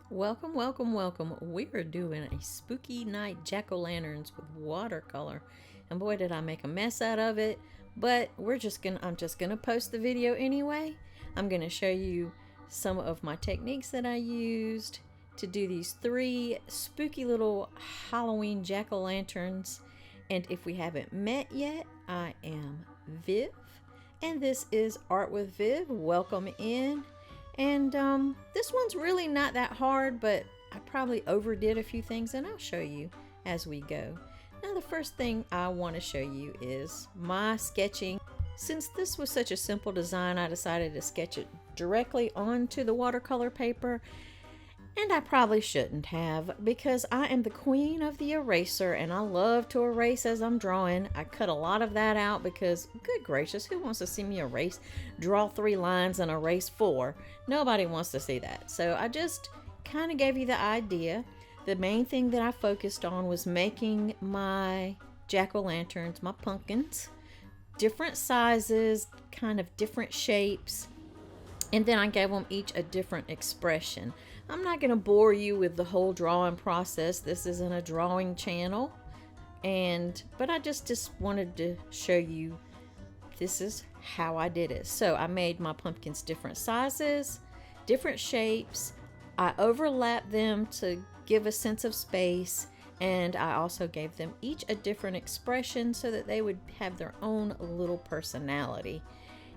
Welcome, welcome, welcome. We are doing a spooky night jack-o'-lanterns with watercolor. And boy, did I make a mess out of it. But I'm just gonna post the video anyway. I'm gonna show you some of my techniques that I used to do these three spooky little Halloween jack-o'-lanterns. And if we haven't met yet, I am Viv. And this is Art with Viv. Welcome in. And this one's really not that hard, but I probably overdid a few things, and I'll show you as we go. Now, the first thing I want to show you is my sketching. Since this was such a simple design, I decided to sketch it directly onto the watercolor paper. And I probably shouldn't have, because I am the queen of the eraser and I love to erase as I'm drawing. I cut a lot of that out because, good gracious, who wants to see me erase, draw 3 lines and erase 4? Nobody wants to see that. So I just kind of gave you the idea. The main thing that I focused on was making my jack-o'-lanterns, my pumpkins, different sizes, kind of different shapes. And then I gave them each a different expression. I'm not going to bore you with the whole drawing process. This isn't a drawing channel. But I just wanted to show you this is how I did it. So I made my pumpkins different sizes, different shapes. I overlapped them to give a sense of space. And I also gave them each a different expression so that they would have their own little personality.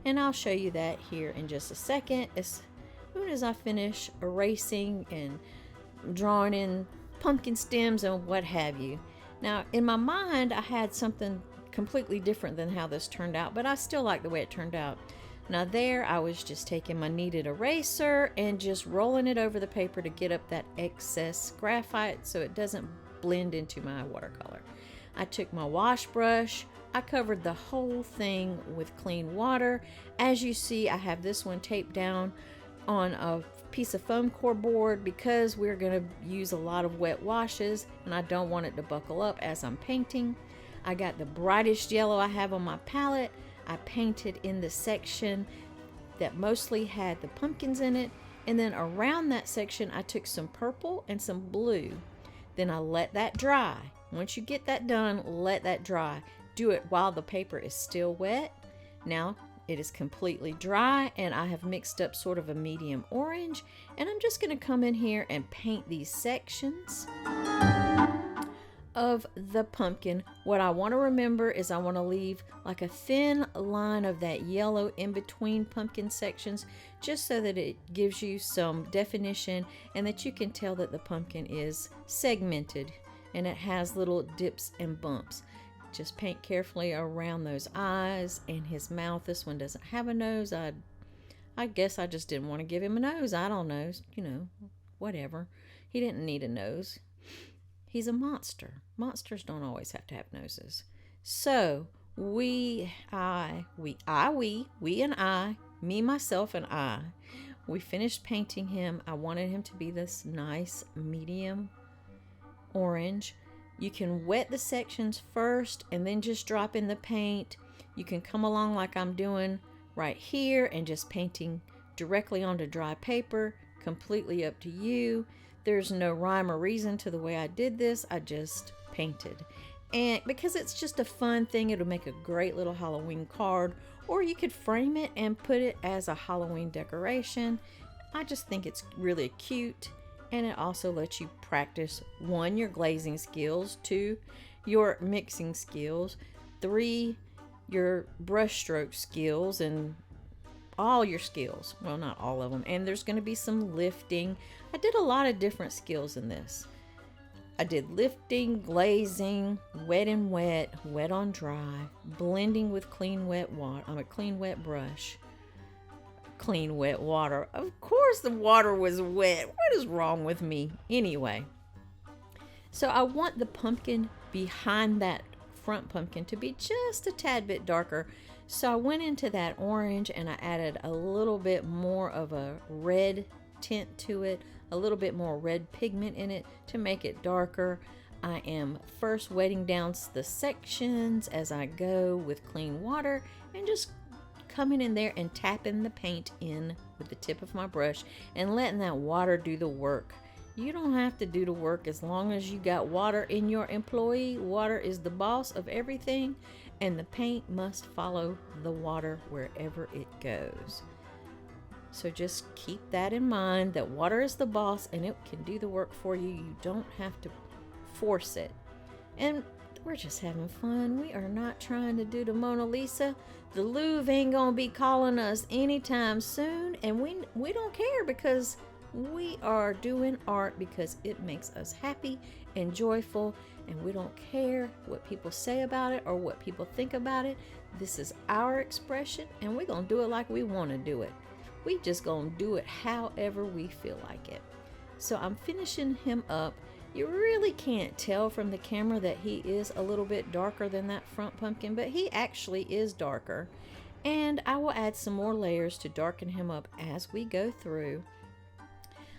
And I'll show you that here in just a second. As soon as I finish erasing and drawing in pumpkin stems and what have you. Now, in my mind, I had something completely different than how this turned out, but I still like the way it turned out. Now there, I was just taking my kneaded eraser and just rolling it over the paper to get up that excess graphite so it doesn't blend into my watercolor. I took my wash brush. I covered the whole thing with clean water. As you see, I have this one taped down on a piece of foam core board because we're going to use a lot of wet washes and I don't want it to buckle up as I'm painting. I got the brightest yellow I have on my palette. I painted in the section that mostly had the pumpkins in it, and then around that section I took some purple and some blue. Then I let that dry. Once you get that done, let that dry. Do it while the paper is still wet. Now it is completely dry and I have mixed up sort of a medium orange, and I'm just going to come in here and paint these sections of the pumpkin. What I want to remember is I want to leave like a thin line of that yellow in between pumpkin sections, just so that it gives you some definition and that you can tell that the pumpkin is segmented and it has little dips and bumps. Just paint carefully around those eyes and his mouth. This one doesn't have a nose. I guess I just didn't want to give him a nose. I don't know, whatever. He didn't need a nose. He's a monster. Monsters don't always have to have noses. So we and I, me, myself, and I, we finished painting him. I wanted him to be this nice medium orange. You can wet the sections first and then just drop in the paint. You can come along like I'm doing right here and just painting directly onto dry paper. Completely up to you. There's no rhyme or reason to the way I did this. I just painted. And because it's just a fun thing, it'll make a great little Halloween card, or you could frame it and put it as a Halloween decoration. I just think it's really cute. And it also lets you practice 1, your glazing skills, 2, your mixing skills, 3, your brush stroke skills, and all your skills. Well, not all of them. And there's going to be some lifting. I did a lot of different skills in this. I did lifting, glazing, wet and wet, wet on dry, blending with clean wet water on a clean wet brush. Clean wet water. Of course the water was wet. What is wrong with me? Anyway, so I want the pumpkin behind that front pumpkin to be just a tad bit darker. So I went into that orange and I added a little bit more of a red tint to it, a little bit more red pigment in it to make it darker. I am first wetting down the sections as I go with clean water and just coming in there and tapping the paint in with the tip of my brush and letting that water do the work. You don't have to do the work as long as you got water in your employee. Water is the boss of everything, and the paint must follow the water wherever it goes. So just keep that in mind, that water is the boss and it can do the work for you. You don't have to force it. And we're just having fun. We are not trying to do the Mona Lisa. The Louvre ain't gonna be calling us anytime soon, and we don't care, because we are doing art because it makes us happy and joyful, and we don't care what people say about it or what people think about it. This is our expression, and we're gonna do it like we want to do it. We just gonna do it however we feel like it. So I'm finishing him up. You really can't tell from the camera that he is a little bit darker than that front pumpkin, but he actually is darker. And I will add some more layers to darken him up as we go through.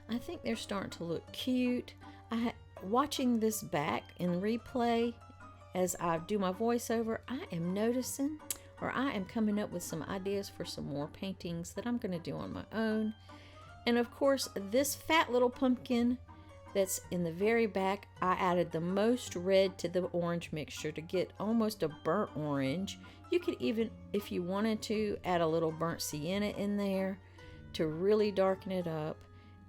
I think they're starting to look cute. Watching this back in replay as I do my voiceover, I am noticing, or I am coming up with some ideas for some more paintings that I'm going to do on my own. And of course, this fat little pumpkin that's in the very back, I added the most red to the orange mixture to get almost a burnt orange. You could even, if you wanted to, add a little burnt sienna in there to really darken it up.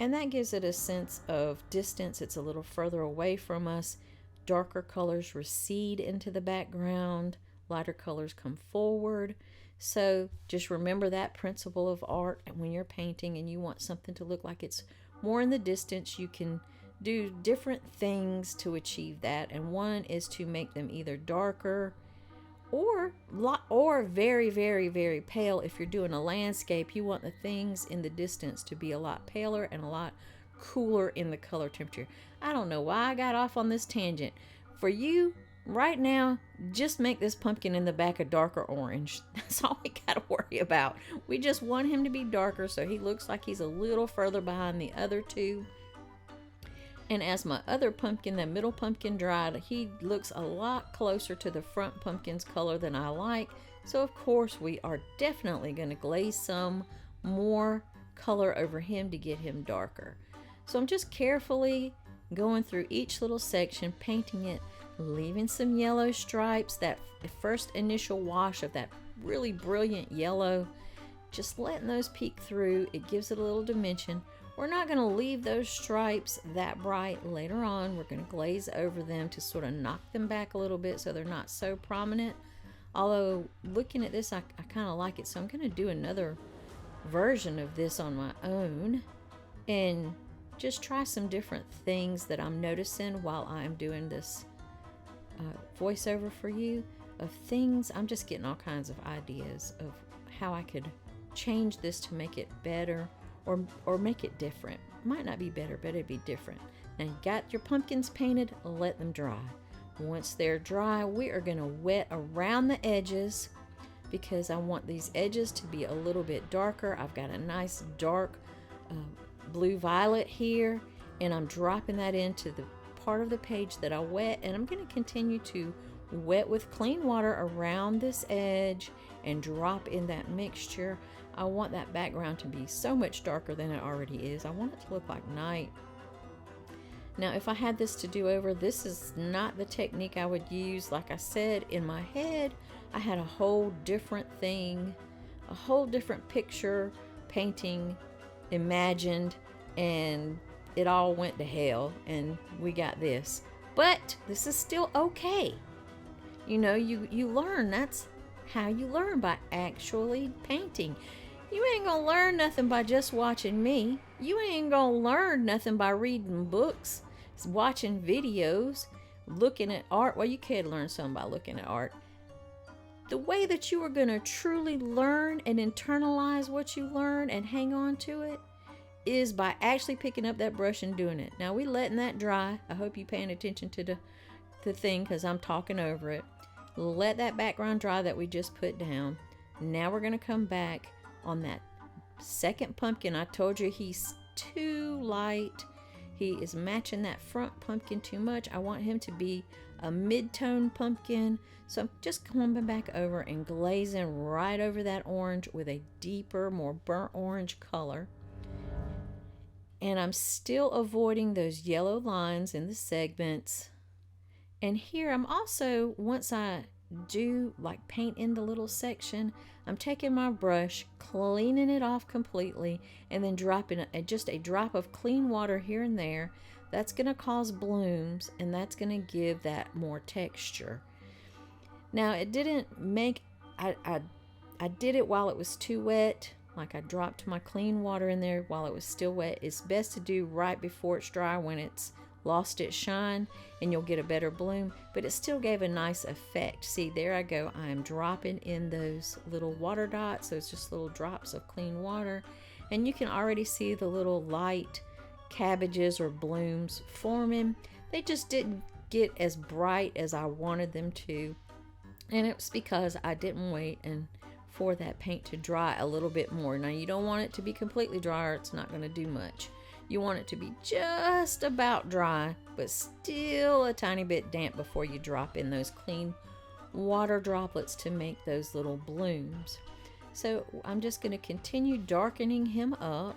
And that gives it a sense of distance. It's a little further away from us. Darker colors recede into the background. Lighter colors come forward. So just remember that principle of art. And when you're painting and you want something to look like it's more in the distance, you can do different things to achieve that. And one is to make them either darker or very, very, very pale. If you're doing a landscape, you want the things in the distance to be a lot paler and a lot cooler in the color temperature. I don't know why I got off on this tangent. For you, right now, just make this pumpkin in the back a darker orange. That's all we got to worry about. We just want him to be darker so he looks like he's a little further behind the other two. And as my other pumpkin, that middle pumpkin, dried, he looks a lot closer to the front pumpkin's color than I like. So of course we are definitely going to glaze some more color over him to get him darker. So I'm just carefully going through each little section, painting it, leaving some yellow stripes, that first initial wash of that really brilliant yellow, just letting those peek through. It gives it a little dimension. We're not going to leave those stripes that bright later on. We're going to glaze over them to sort of knock them back a little bit so they're not so prominent. Although looking at this, I kind of like it. So I'm going to do another version of this on my own and just try some different things that I'm noticing while I'm doing this voiceover for you, of things. I'm just getting all kinds of ideas of how I could change this to make it better. Or make it different. Might not be better, but it'd be different. Now you got your pumpkins painted, let them dry. Once they're dry, we are going to wet around the edges because I want these edges to be a little bit darker. I've got a nice dark blue violet here, and I'm dropping that into the part of the page that I wet, and I'm going to continue to wet with clean water around this edge and drop in that mixture. I want that background to be so much darker than it already is. I want it to look like night. Now, if I had this to do over, this is not the technique I would use. Like I said, in my head, I had a whole different thing, a whole different picture, painting, imagined, and it all went to hell, and we got this. But this is still okay. You know, you learn. That's how you learn, by actually painting. You ain't gonna learn nothing by just watching me. You ain't gonna learn nothing by reading books, watching videos, looking at art. Well, you could learn something by looking at art. The way that you are gonna truly learn and internalize what you learn and hang on to it is by actually picking up that brush and doing it. Now, we letting that dry. I hope you paying attention to the thing, because I'm talking over it. Let that background dry that we just put down. Now we're gonna come back on that second pumpkin. I told you he's too light. He is matching that front pumpkin too much. I want him to be a mid-tone pumpkin. So I'm just coming back over and glazing right over that orange with a deeper, more burnt orange color. And I'm still avoiding those yellow lines in the segments. And here I'm also, once I do like paint in the little section, I'm taking my brush, cleaning it off completely, and then dropping just a drop of clean water here and there. That's going to cause blooms, and that's going to give that more texture. Now it didn't make, I did it while it was too wet. Like I dropped my clean water in there while it was still wet. It's best to do right before it's dry, when it's lost its shine, and you'll get a better bloom, but it still gave a nice effect. See, there I go. I am dropping in those little water dots. Those just little drops of clean water, and you can already see the little light cabbages or blooms forming. They just didn't get as bright as I wanted them to, and it was because I didn't wait and for that paint to dry a little bit more. Now you don't want it to be completely dry, or it's not going to do much. You want it to be just about dry, but still a tiny bit damp before you drop in those clean water droplets to make those little blooms. So I'm just going to continue darkening him up,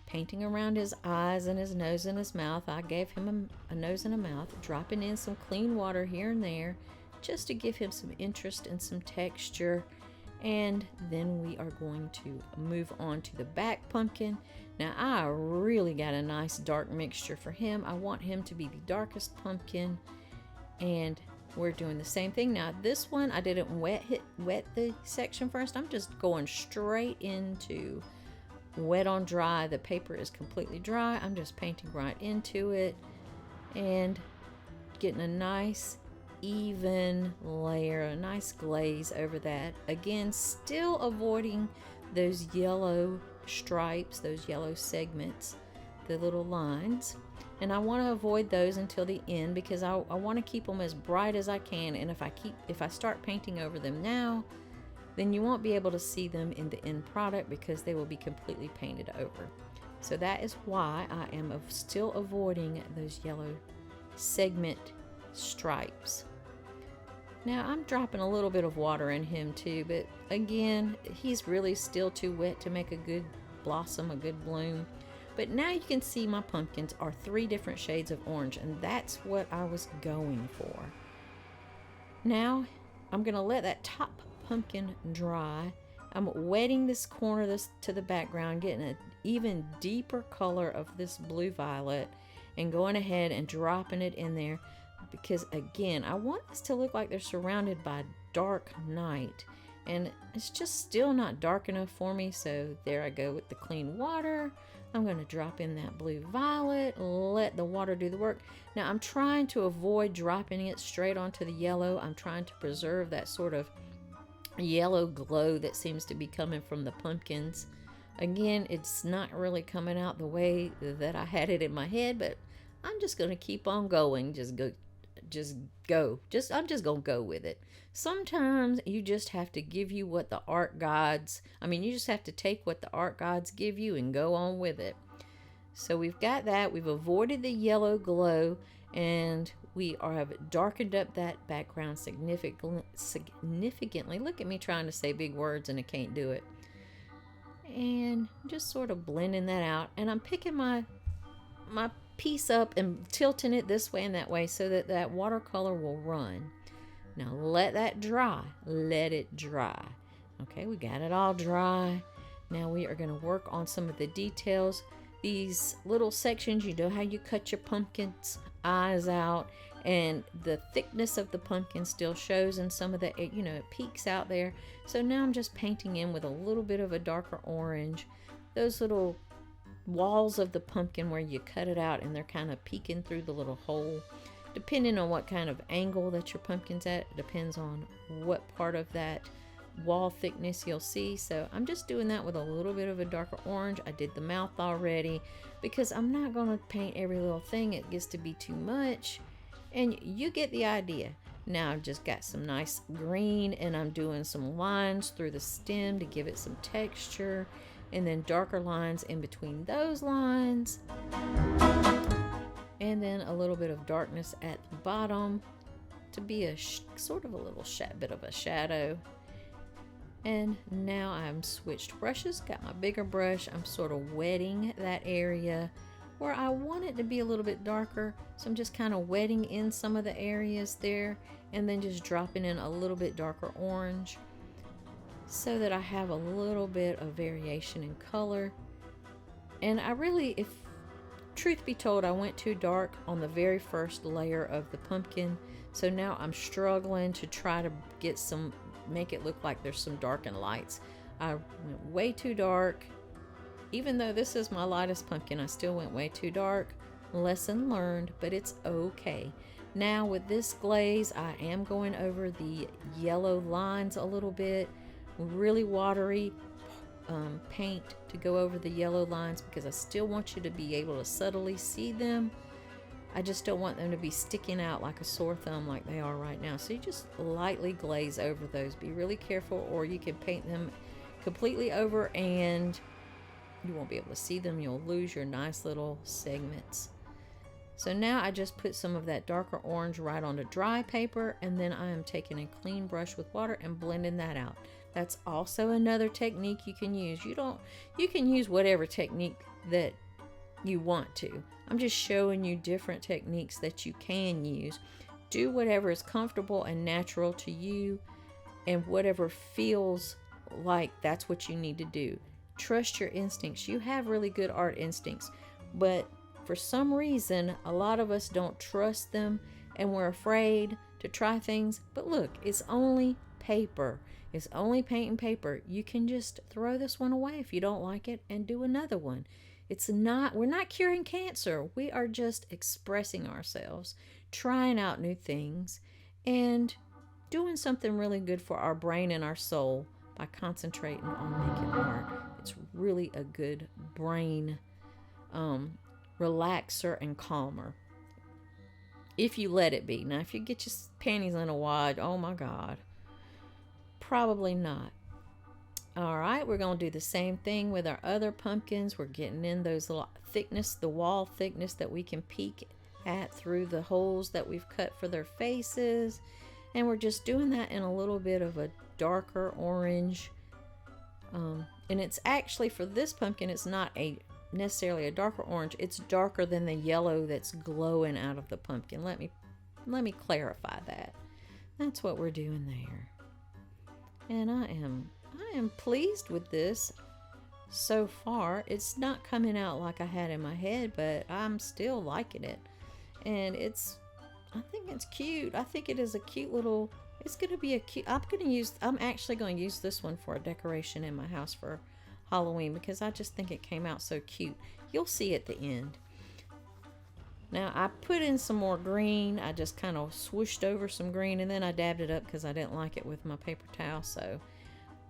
painting around his eyes and his nose and his mouth. I gave him a nose and a mouth, dropping in some clean water here and there just to give him some interest and some texture. And then we are going to move on to the back pumpkin. Now I really got a nice dark mixture for him. I want him to be the darkest pumpkin, and we're doing the same thing. Now this one I didn't wet the section first. I'm just going straight into wet on dry. The paper is completely dry. I'm just painting right into it and getting a nice even layer, a nice glaze over that. Again, still avoiding those yellow stripes, those yellow segments, the little lines, and I want to avoid those until the end, because I want to keep them as bright as I can. And if I start painting over them now, then you won't be able to see them in the end product, because they will be completely painted over. So that is why I am still avoiding those yellow segment stripes. Now I'm dropping a little bit of water in him too, but again, he's really still too wet to make a good blossom, a good bloom. But now you can see my pumpkins are 3 different shades of orange, and that's what I was going for. Now I'm gonna let that top pumpkin dry. I'm wetting this corner to the background, getting an even deeper color of this blue violet, and going ahead and dropping it in there, because again, I want this to look like they're surrounded by dark night, and it's just still not dark enough for me. So there I go with the clean water. I'm going to drop in that blue violet, let the water do the work. Now I'm trying to avoid dropping it straight onto the yellow. I'm trying to preserve that sort of yellow glow that seems to be coming from the pumpkins. Again, it's not really coming out the way that I had it in my head, but I'm just going to keep on going. I'm just gonna go with it. Sometimes you just have to give you what the art gods, you just have to take what the art gods give you and go on with it. So we've got that. We've avoided the yellow glow, and we have darkened up that background significantly. Look at me trying to say big words and I can't do it. And just sort of blending that out, and I'm picking my piece up and tilting it this way and that way so that that watercolor will run. Now let that dry. Let it dry. Okay, we got it all dry. Now we are going to work on some of the details. These little sections, you know how you cut your pumpkin's eyes out, and the thickness of the pumpkin still shows in some of the, it peeks out there. So now I'm just painting in with a little bit of a darker orange those little walls of the pumpkin where you cut it out and they're kind of peeking through the little hole. Depending on what kind of angle that your pumpkin's at, it depends on what part of that wall thickness you'll see. So I'm just doing that with a little bit of a darker orange. I did the mouth already because I'm not going to paint every little thing. It gets to be too much, and you get the idea. Now I've just got some nice green, and I'm doing some lines through the stem to give it some texture, and then darker lines in between those lines, and then a little bit of darkness at the bottom to be a sort of a little bit of a shadow. And now I'm switched brushes, got my bigger brush. I'm sort of wetting that area where I want it to be a little bit darker. So I'm just kind of wetting in some of the areas there and then just dropping in a little bit darker orange so that I have a little bit of variation in color. And I really, if truth be told, I went too dark on the very first layer of the pumpkin. So now I'm struggling to try to get some, make it look like there's some darkened lights. I went way too dark. Even though this is my lightest pumpkin, I still went way too dark. Lesson learned, but it's okay. Now with this glaze, I am going over the yellow lines a little bit. Really watery paint to go over the yellow lines because I still want you to be able to subtly see them. I just don't want them to be sticking out like a sore thumb like they are right now. So you just lightly glaze over those. Be really careful, or you can paint them completely over and you won't be able to see them. You'll lose your nice little segments. So now I just put some of that darker orange right onto dry paper, and then I am taking a clean brush with water and blending that out. That's also another technique you can use. You can use whatever technique that you want to. I'm just showing you different techniques that you can use. Do whatever is comfortable and natural to you and whatever feels like that's what you need to do. Trust your instincts. You have really good art instincts, but for some reason, a lot of us don't trust them and we're afraid to try things. But look, it's only paper. It's only paint and paper. You can just throw this one away if you don't like it and do another one. We're not curing cancer. We are just expressing ourselves, trying out new things, and doing something really good for our brain and our soul by concentrating on making art. It's really a good brain relaxer and calmer if you let it be. Now, if you get your panties in a wad, oh my God, probably not. All right, we're going to do the same thing with our other pumpkins. We're getting in those little thickness, the wall thickness that we can peek at through the holes that we've cut for their faces. And we're just doing that in a little bit of a darker orange. And it's actually, for this pumpkin, it's not necessarily a darker orange. It's darker than the yellow that's glowing out of the pumpkin. Let me clarify that. That's what we're doing there. And I am pleased with this so far. It's not coming out like I had in my head, but I'm still liking it. And I think it's cute. I think it is a cute little, it's going to be a cute, I'm actually going to use this one for a decoration in my house for Halloween because I just think it came out so cute. You'll see at the end. Now I put in some more green. I just kind of swooshed over some green and then I dabbed it up because I didn't like it with my paper towel. So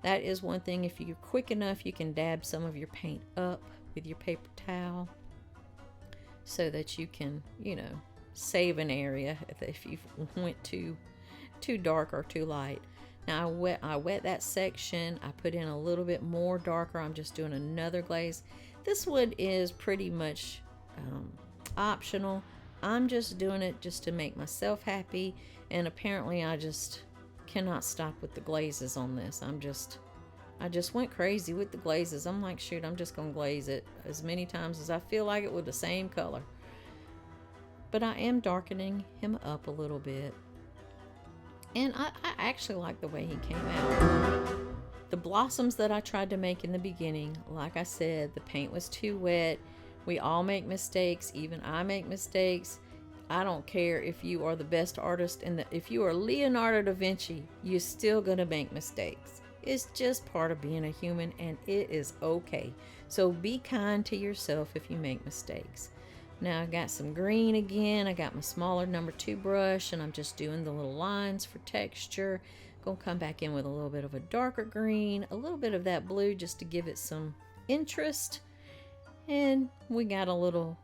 that is one thing. If you're quick enough, you can dab some of your paint up with your paper towel so that you can, save an area if you went too dark or too light. Now I wet that section. I put in a little bit more darker. I'm just doing another glaze. This one is pretty much optional. I'm just doing it just to make myself happy, and apparently I just cannot stop with the glazes on this. I just went crazy with the glazes. I'm like, shoot, I'm just gonna glaze it as many times as I feel like it with the same color. But I am darkening him up a little bit, and I actually like the way he came out. The blossoms that I tried to make in the beginning, like I said, the paint was too wet. We all make mistakes. Even I make mistakes. I don't care if you are the best artist if you are Leonardo da Vinci, you're still gonna make mistakes. It's just part of being a human, and it is okay. So be kind to yourself if you make mistakes. Now I got some green again. I got my smaller number 2 brush, and I'm just doing the little lines for texture. Gonna come back in with a little bit of a darker green, a little bit of that blue just to give it some interest. And we got a little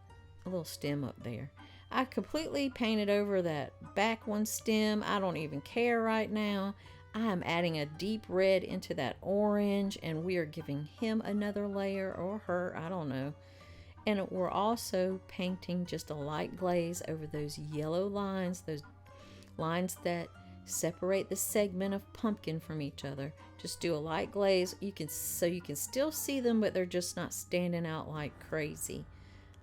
stem up there. I completely painted over that back one stem. I don't even care right now. I am adding a deep red into that orange, and we are giving him another layer, or her, I don't know. And we're also painting just a light glaze over those yellow lines, those lines that separate the segment of pumpkin from each other. Just do a light glaze. You can still see them, but they're just not standing out like crazy.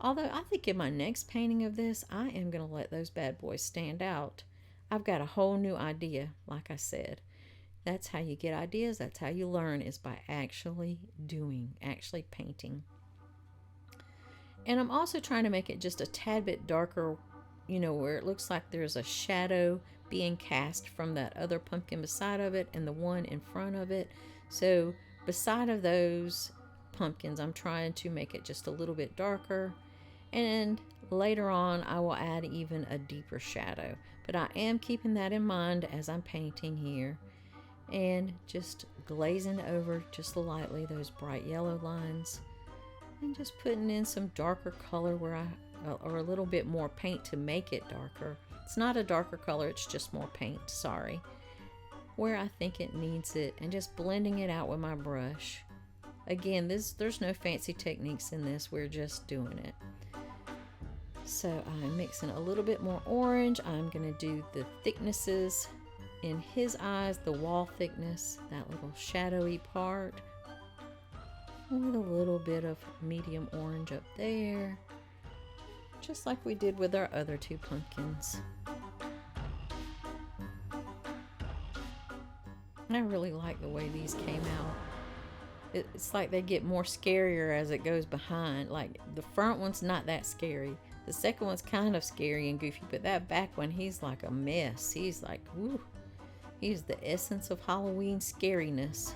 Although I think in my next painting of this, I am going to let those bad boys stand out. I've got a whole new idea, like I said. That's how you get ideas. That's how you learn, is by actually doing, actually painting. And I'm also trying to make it just a tad bit darker, where it looks like there's a shadow being cast from that other pumpkin beside of it and the one in front of it. So beside of those pumpkins, I'm trying to make it just a little bit darker. And later on, I will add even a deeper shadow. But I am keeping that in mind as I'm painting here. And just glazing over just lightly those bright yellow lines. And just putting in some darker color or a little bit more paint to make it darker. It's not a darker color, it's just more paint, sorry. Where I think it needs it. And just blending it out with my brush. Again, there's no fancy techniques in this, we're just doing it. So I'm mixing a little bit more orange. I'm going to do the thicknesses in his eyes, the wall thickness, that little shadowy part, with a little bit of medium orange up there, just like we did with our other two pumpkins. I really like the way these came out. It's like they get more scarier as it goes behind. Like the front one's not that scary. The second one's kind of scary and goofy, but that back one, he's like a mess. He's like, woo. He's the essence of Halloween scariness.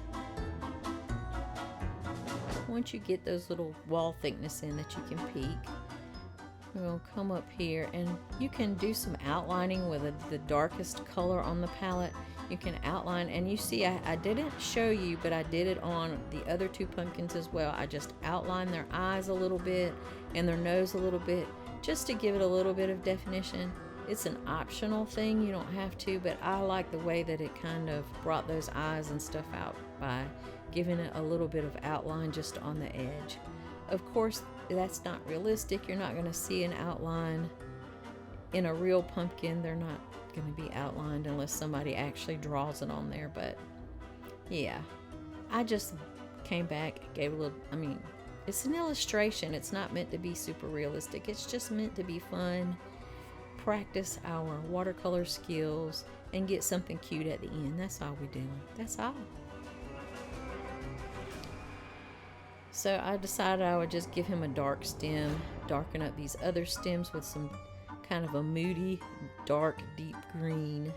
Once you get those little wall thickness in that you can peek, we'll come up here and you can do some outlining with the darkest color on the palette. You can outline, and you see I didn't show you, but I did it on the other two pumpkins as well. I just outlined their eyes a little bit and their nose a little bit, just to give it a little bit of definition. It's an optional thing, you don't have to, but I like the way that it kind of brought those eyes and stuff out by giving it a little bit of outline just on the edge. Of course, that's not realistic. You're not going to see an outline in a real pumpkin. They're not going to be outlined unless somebody actually draws it on there. But yeah, I just came back, gave a little, it's an illustration. It's not meant to be super realistic. It's just meant to be fun, practice our watercolor skills, and get something cute at the end. That's all we're doing. That's all. So I decided I would just give him a dark stem, darken up these other stems with some kind of a moody, dark, deep green,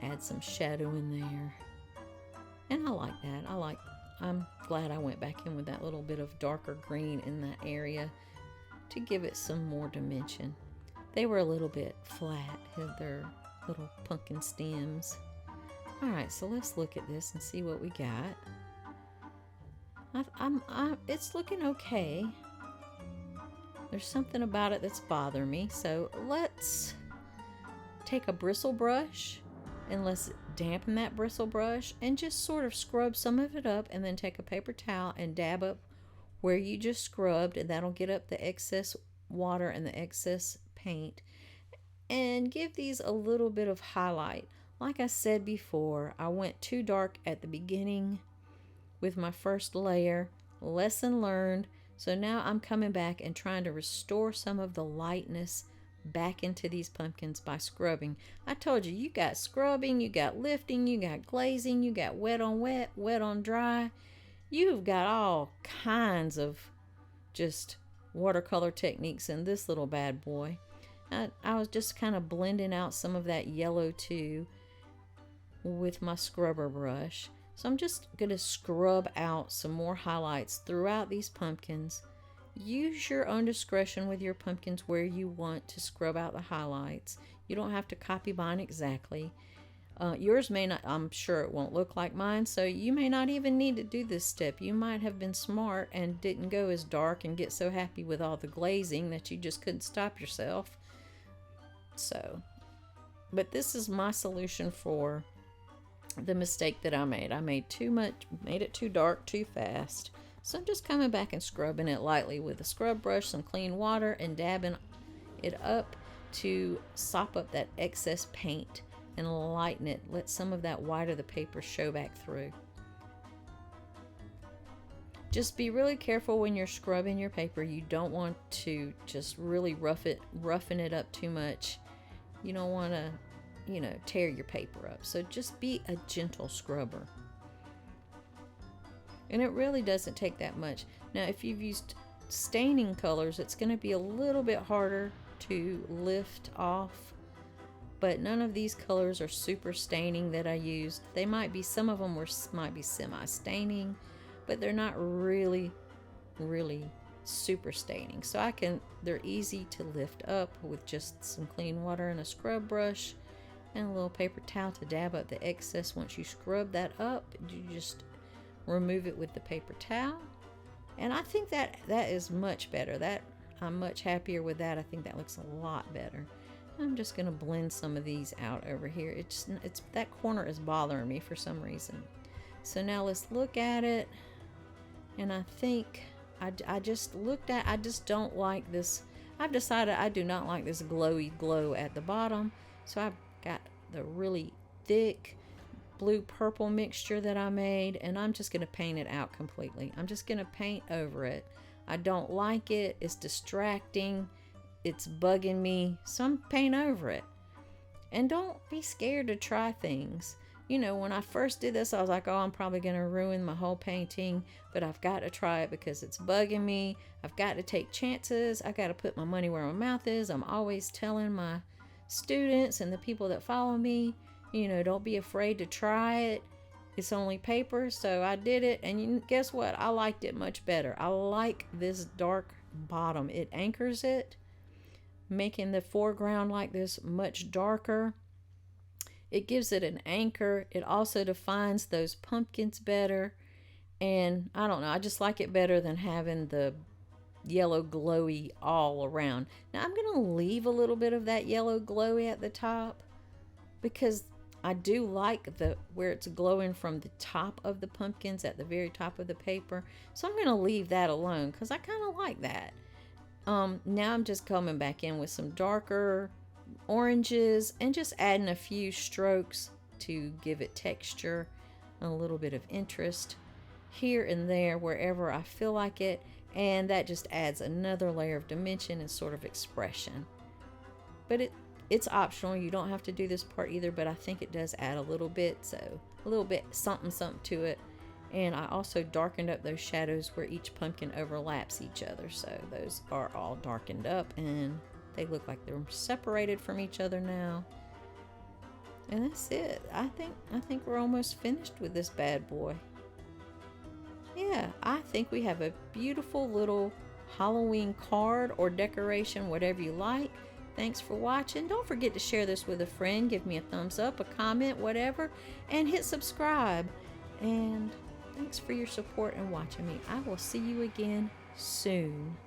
add some shadow in there. And I like that. I'm glad I went back in with that little bit of darker green in that area to give it some more dimension. They were a little bit flat, their little pumpkin stems. Alright, so let's look at this and see what we got. It's looking okay. There's something about it that's bothering me, so let's take a bristle brush and let's dampen that bristle brush and just sort of scrub some of it up, and then take a paper towel and dab up where you just scrubbed, and that'll get up the excess water and the excess paint, and give these a little bit of highlight. Like I said before, I went too dark at the beginning with my first layer. Lesson learned. So now I'm coming back and trying to restore some of the lightness back into these pumpkins by scrubbing. I told you, you got scrubbing, you got lifting, you got glazing, you got wet on wet, wet on dry. You've got all kinds of just watercolor techniques in this little bad boy. I was just kind of blending out some of that yellow too with my scrubber brush. So I'm just going to scrub out some more highlights throughout these pumpkins. Use your own discretion with your pumpkins where you want to scrub out the highlights. You don't have to copy mine exactly. Yours may not, I'm sure it won't look like mine, so you may not even need to do this step. You might have been smart and didn't go as dark and get so happy with all the glazing that you just couldn't stop yourself. So, but this is my solution for the mistake that I made. I made too much, made it too dark too fast. So I'm just coming back and scrubbing it lightly with a scrub brush, some clean water, and dabbing it up to sop up that excess paint. and lighten it. Let some of that white of the paper show back through. Just be really careful when you're scrubbing your paper. You don't want to just really roughen it up too much. You don't want to, you know, tear your paper up. So just be a gentle scrubber. And it really doesn't take that much. Now, if you've used staining colors, it's going to be a little bit harder to lift off. But none of these colors are super staining that I used. They might be, some of them might be semi-staining, but they're not really super staining. So they're easy to lift up with just some clean water and a scrub brush and a little paper towel to dab up the excess. Once you scrub that up, you just remove it with the paper towel. And I think that is much better. I'm much happier with that. I think that looks a lot better. I'm just going to blend some of these out over here. It's that corner is bothering me for some reason. So now let's look at it. And I think I just don't like this. I've decided I do not like this glowy glow at the bottom. So I've got the really thick blue purple mixture that I made, and I'm just going to paint it out completely. I'm just going to paint over it. I don't like it. It's distracting. It's bugging me. So I'm paint over it. And don't be scared to try things. You know, when I first did this, I was like, oh, I'm probably going to ruin my whole painting, but I've got to try it because it's bugging me. I've got to take chances. I got to put my money where my mouth is. I'm always telling my students and the people that follow me, you know, don't be afraid to try it. It's only paper. So I did it, and guess what? I liked it much better. I like this dark bottom. It anchors it, making the foreground like this much darker. It gives it an anchor. It also defines those pumpkins better. And I don't know, I just like it better than having the yellow glowy all around. Now I'm going to leave a little bit of that yellow glowy at the top because I do like where it's glowing from the top of the pumpkins at the very top of the paper. So I'm going to leave that alone because I kind of like that. Now I'm just coming back in with some darker oranges and just adding a few strokes to give it texture, a little bit of interest here and there wherever I feel like it, and that just adds another layer of dimension and sort of expression. But it's optional. You don't have to do this part either, but I think it does add a little bit, so a little bit something to it. And I also darkened up those shadows where each pumpkin overlaps each other, so those are all darkened up and they look like they're separated from each other now. And that's it. I think we're almost finished with this bad boy. Yeah, I think we have a beautiful little Halloween card or decoration, whatever you like. Thanks for watching. Don't forget to share this with a friend. Give me a thumbs up, a comment, whatever, and hit subscribe. And thanks for your support and watching me. I will see you again soon.